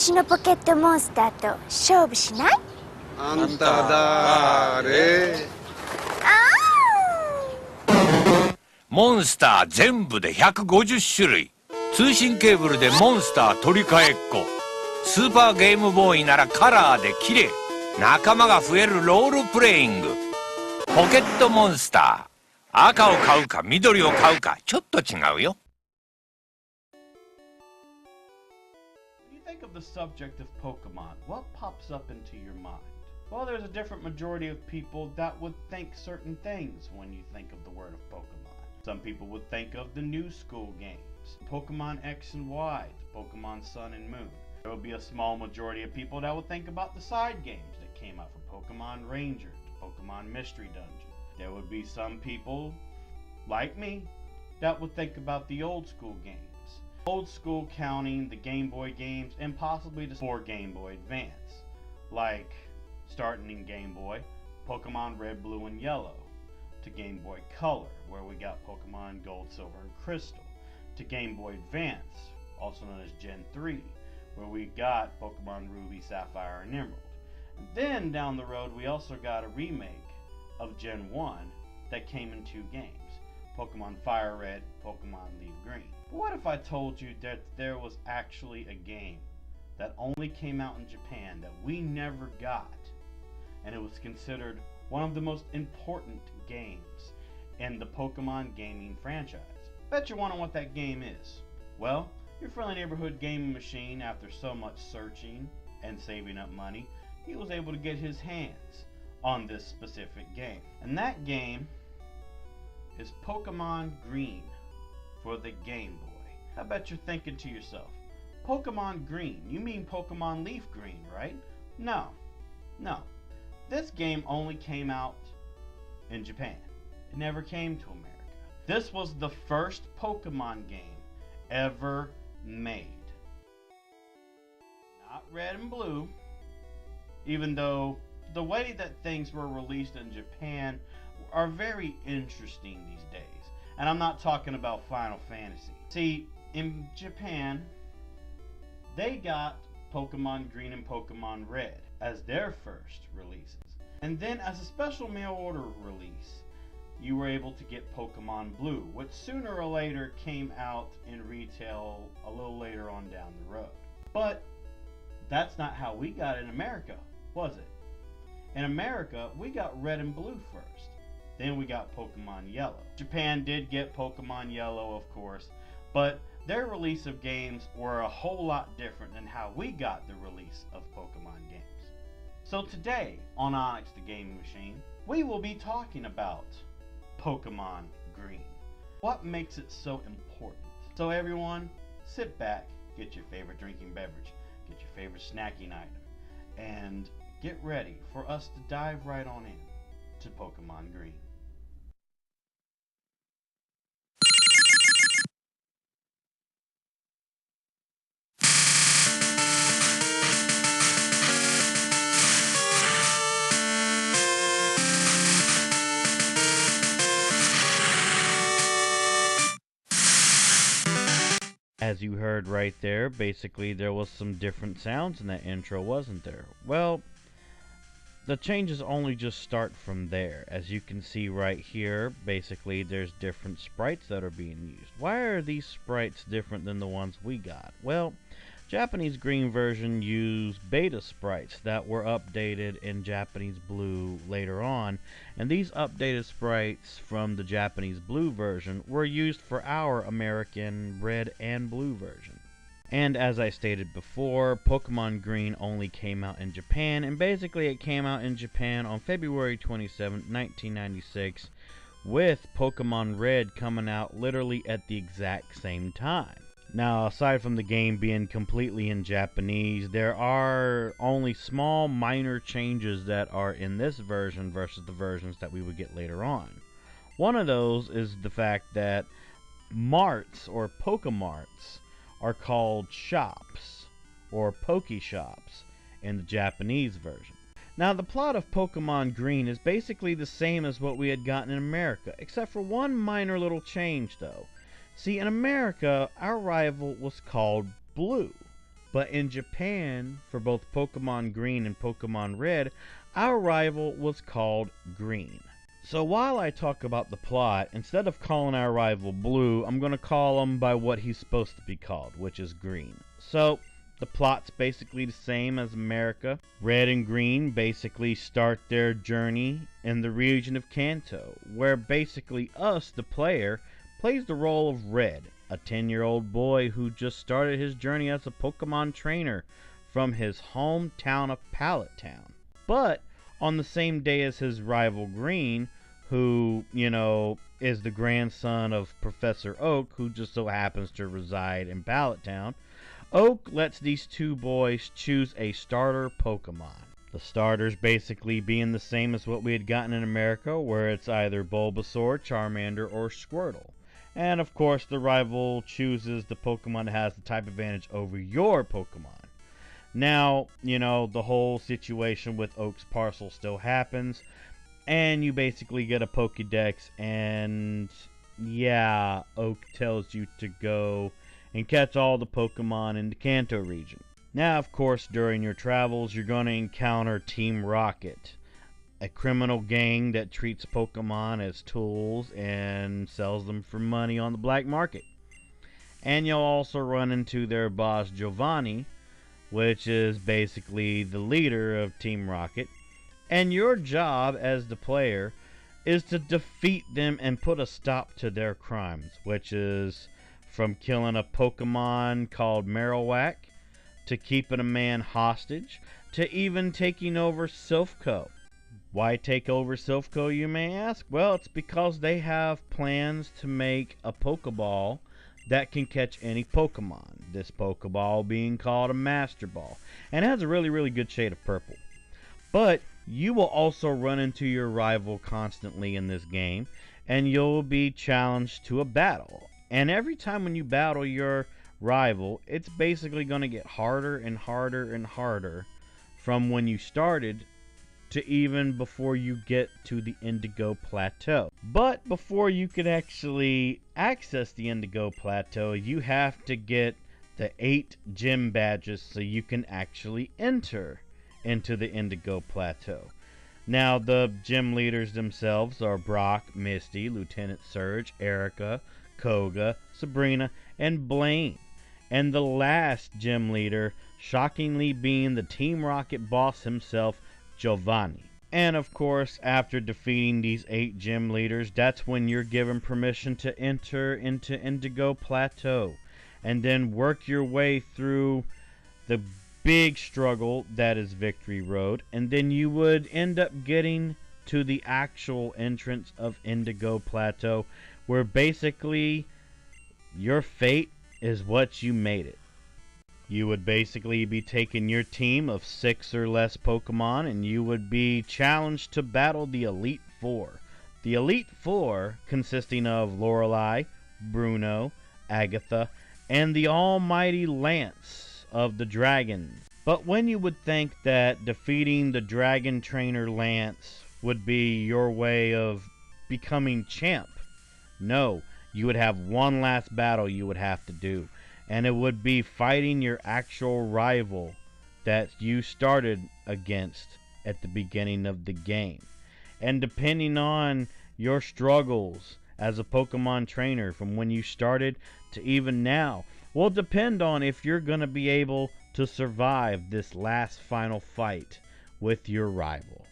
私のポケットモンスターと勝負しない？あんただーれ？モンスター全部で150種類。通信ケーブルでモンスター取り替えっこ。スーパーゲームボーイならカラーで綺麗。仲間が増えるロールプレイング。ポケットモンスター。赤を買うか緑を買うかちょっと違うよ。When you think of the subject of Pokemon, what pops up into your mind? Well, there's a different majority of people that would think certain things when you think of the word of Pokemon. Some people would think of the new school games, Pokemon X and Y, Pokemon Sun and Moon. There would be a small majority of people that would think about the side games that came out from Pokemon Ranger to Pokemon Mystery Dungeon. There would be some people, like me, that would think about the old school games. Old school counting the Game Boy games and possibly the 4 Game Boy Advance. Like, starting in Game Boy, Pokemon Red, Blue, and Yellow. To Game Boy Color, where we got Pokemon Gold, Silver, and Crystal. To Game Boy Advance, also known as Gen 3, where we got Pokemon Ruby, Sapphire, and Emerald. And then down the road we also got a remake of Gen 1 that came in 2 games, Pokemon Fire Red, Pokemon Leaf Green. But what if I told you that there was actually a game that only came out in Japan that we never got, and it was considered one of the most important games in the Pokemon gaming franchise? Bet you're wondering what that game is. Well, your friendly neighborhood gaming machine, after so much searching and saving up money, he was able to get his hands on this specific game. And that game is Pokemon Green for the Game Boy. I bet you're thinking to yourself, Pokemon Green? You mean Pokemon Leaf Green, right? No. This game only came out in Japan. It never came to America. This was the first Pokemon game ever made. Not Red and Blue, even though the way that things were released in Japan are very interesting these days. And I'm not talking about Final Fantasy. See, in Japan, they got Pokemon Green and Pokemon Red as their first releases. And then as a special mail order release, you were able to get Pokemon Blue, which sooner or later came out in retail a little later on down the road. But that's not how we got it in America, was it? In America, we got Red and Blue first. Then we got Pokemon Yellow. Japan did get Pokemon Yellow, of course, but their release of games were a whole lot different than how we got the release of Pokemon games. So today on Onyx The Gaming Machine, we will be talking about Pokemon Green. What makes it so important? So everyone, sit back, get your favorite drinking beverage, get your favorite snacking item, and get ready for us to dive right on in to Pokemon Green. As you heard right there, basically there was some different sounds in that intro, wasn't there? Well, the changes only just start from there. As you can see right here, basically there's different sprites that are being used. Why are these sprites different than the ones we got? Well, Japanese Green version used beta sprites that were updated in Japanese Blue later on, and these updated sprites from the Japanese Blue version were used for our American Red and Blue version. And as I stated before, Pokemon Green only came out in Japan, and basically it came out in Japan on February 27, 1996, with Pokemon Red coming out literally at the exact same time. Now, aside from the game being completely in Japanese, there are only small minor changes that are in this version versus the versions that we would get later on. One of those is the fact that marts or Pokemarts are called shops or Pokeshops in the Japanese version. Now, the plot of Pokemon Green is basically the same as what we had gotten in America, except for one minor little change though. See, in America, our rival was called Blue. But in Japan, for both Pokemon Green and Pokemon Red, our rival was called Green. So while I talk about the plot, instead of calling our rival Blue, I'm going to call him by what he's supposed to be called, which is Green. So the plot's basically the same as America. Red and Green basically start their journey in the region of Kanto, where basically us, the player, plays the role of Red, a 10-year-old boy who just started his journey as a Pokemon trainer from his hometown of Pallet Town. But on the same day as his rival Green, who, is the grandson of Professor Oak, who just so happens to reside in Pallet Town, Oak lets these two boys choose a starter Pokemon. The starters basically being the same as what we had gotten in America, where it's either Bulbasaur, Charmander, or Squirtle. And of course, the rival chooses the Pokemon that has the type advantage over your Pokemon. Now, the whole situation with Oak's parcel still happens, and you basically get a Pokédex, and yeah, Oak tells you to go and catch all the Pokemon in the Kanto region. Now, of course, during your travels, you're going to encounter Team Rocket, a criminal gang that treats Pokemon as tools and sells them for money on the black market. And you'll also run into their boss Giovanni, which is basically the leader of Team Rocket. And your job as the player is to defeat them and put a stop to their crimes, which is from killing a Pokemon called Marowak, to keeping a man hostage, to even taking over Silphco. Why take over Silphco, you may ask? Well, it's because they have plans to make a Pokeball that can catch any Pokemon. This Pokeball being called a Master Ball. And it has a really, really good shade of purple. But you will also run into your rival constantly in this game, and you'll be challenged to a battle. And every time when you battle your rival, it's basically going to get harder and harder and harder from when you started to even before you get to the Indigo Plateau. But before you can actually access the Indigo Plateau, you have to get the 8 gym badges so you can actually enter into the Indigo Plateau. Now, the gym leaders themselves are Brock, Misty, Lieutenant Surge, Erica, Koga, Sabrina, and Blaine. And the last gym leader, shockingly being the Team Rocket boss himself, Giovanni. And of course, after defeating these 8 gym leaders, that's when you're given permission to enter into Indigo Plateau. And then work your way through the big struggle that is Victory Road. And then you would end up getting to the actual entrance of Indigo Plateau, where basically your fate is what you made it. You would basically be taking your team of 6 or less Pokemon, and you would be challenged to battle the Elite Four. The Elite Four consisting of Lorelei, Bruno, Agatha, and the almighty Lance of the Dragons. But when you would think that defeating the Dragon Trainer Lance would be your way of becoming champ, no, you would have one last battle you would have to do. And it would be fighting your actual rival that you started against at the beginning of the game. And depending on your struggles as a Pokemon trainer from when you started to even now, will depend on if you're going to be able to survive this last final fight with your rival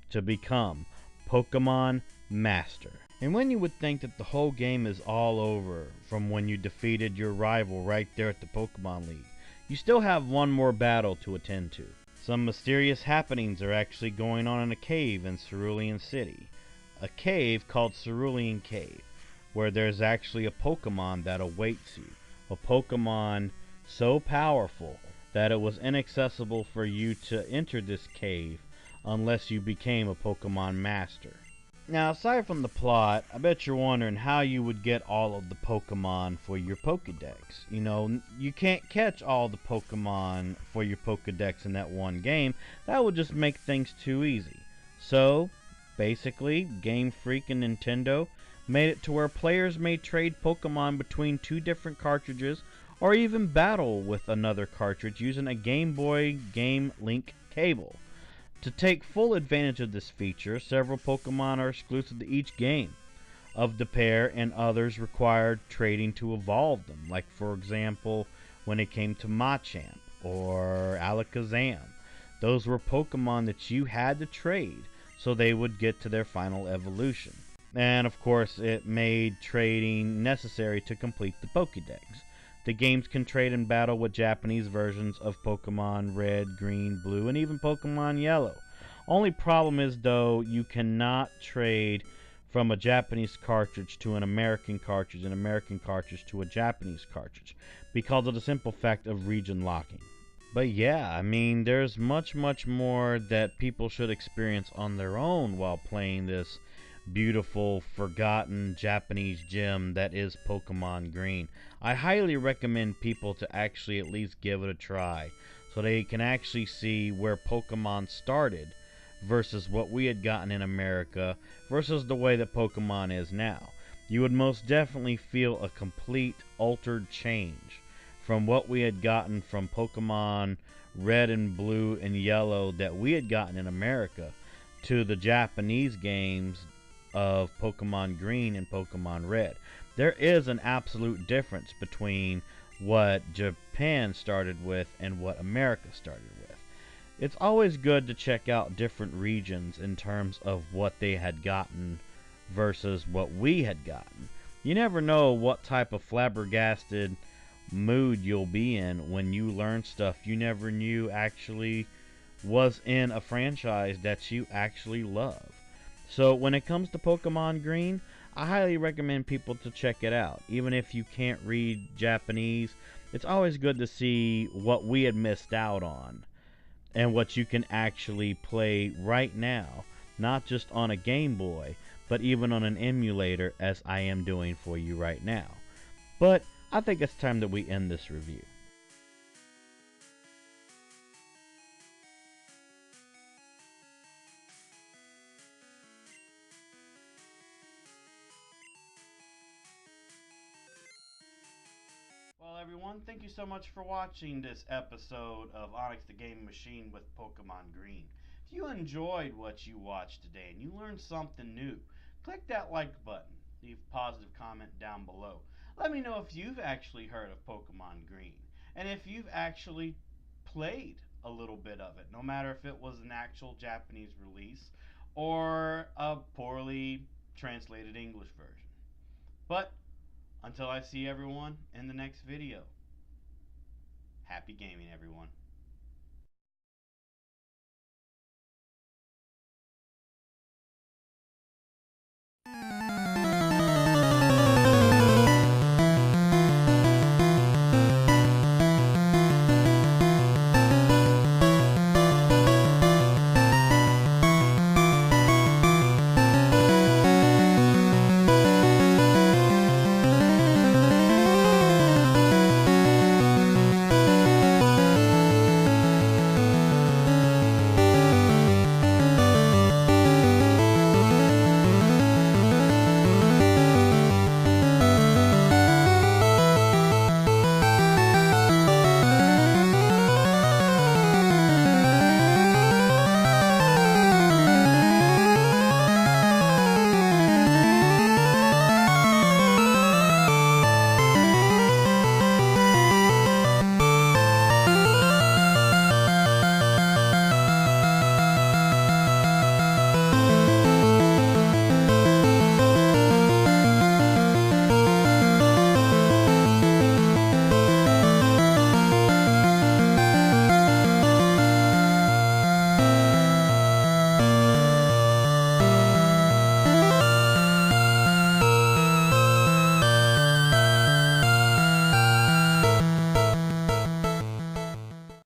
to become Pokemon Master. And when you would think that the whole game is all over from when you defeated your rival right there at the Pokemon League, you still have one more battle to attend to. Some mysterious happenings are actually going on in a cave in Cerulean City. A cave called Cerulean Cave, where there's actually a Pokemon that awaits you. A Pokemon so powerful that it was inaccessible for you to enter this cave unless you became a Pokemon Master. Now, aside from the plot, I bet you're wondering how you would get all of the Pokemon for your Pokedex. You can't catch all the Pokemon for your Pokedex in that one game. That would just make things too easy. So, basically, Game Freak and Nintendo made it to where players may trade Pokemon between 2 different cartridges or even battle with another cartridge using a Game Boy Game Link cable. To take full advantage of this feature, several Pokemon are exclusive to each game of the pair, and others required trading to evolve them, like for example when it came to Machamp or Alakazam. Those were Pokemon that you had to trade so they would get to their final evolution. And of course it made trading necessary to complete the Pokédex. The games can trade and battle with Japanese versions of Pokemon Red, Green, Blue, and even Pokemon Yellow. Only problem is though, you cannot trade from a Japanese cartridge to an American cartridge, an American cartridge to a Japanese cartridge, because of the simple fact of region locking. But yeah, I mean, there's much more that people should experience on their own while playing this beautiful, forgotten Japanese gem that is Pokemon Green. I highly recommend people to actually at least give it a try, so they can actually see where Pokemon started versus what we had gotten in America versus the way that Pokemon is now. You would most definitely feel a complete altered change from what we had gotten from Pokemon Red and Blue and Yellow that we had gotten in America to the Japanese games of Pokemon Green and Pokemon Red. There is an absolute difference between what Japan started with and what America started with. It's always good to check out different regions in terms of what they had gotten versus what we had gotten. You never know what type of flabbergasted mood you'll be in when you learn stuff you never knew actually was in a franchise that you actually love. So when it comes to Pokemon Green, I highly recommend people to check it out. Even if you can't read Japanese, it's always good to see what we had missed out on and what you can actually play right now, not just on a Game Boy, but even on an emulator as I am doing for you right now. But I think it's time that we end this review. Well, everyone, thank you so much for watching this episode of Onyx The Gaming Machine with Pokemon Green. If you enjoyed what you watched today and you learned something new, click that like button. Leave a positive comment down below. Let me know if you've actually heard of Pokemon Green and if you've actually played a little bit of it, no matter if it was an actual Japanese release or a poorly translated English version. But until I see everyone in the next video, happy gaming, everyone.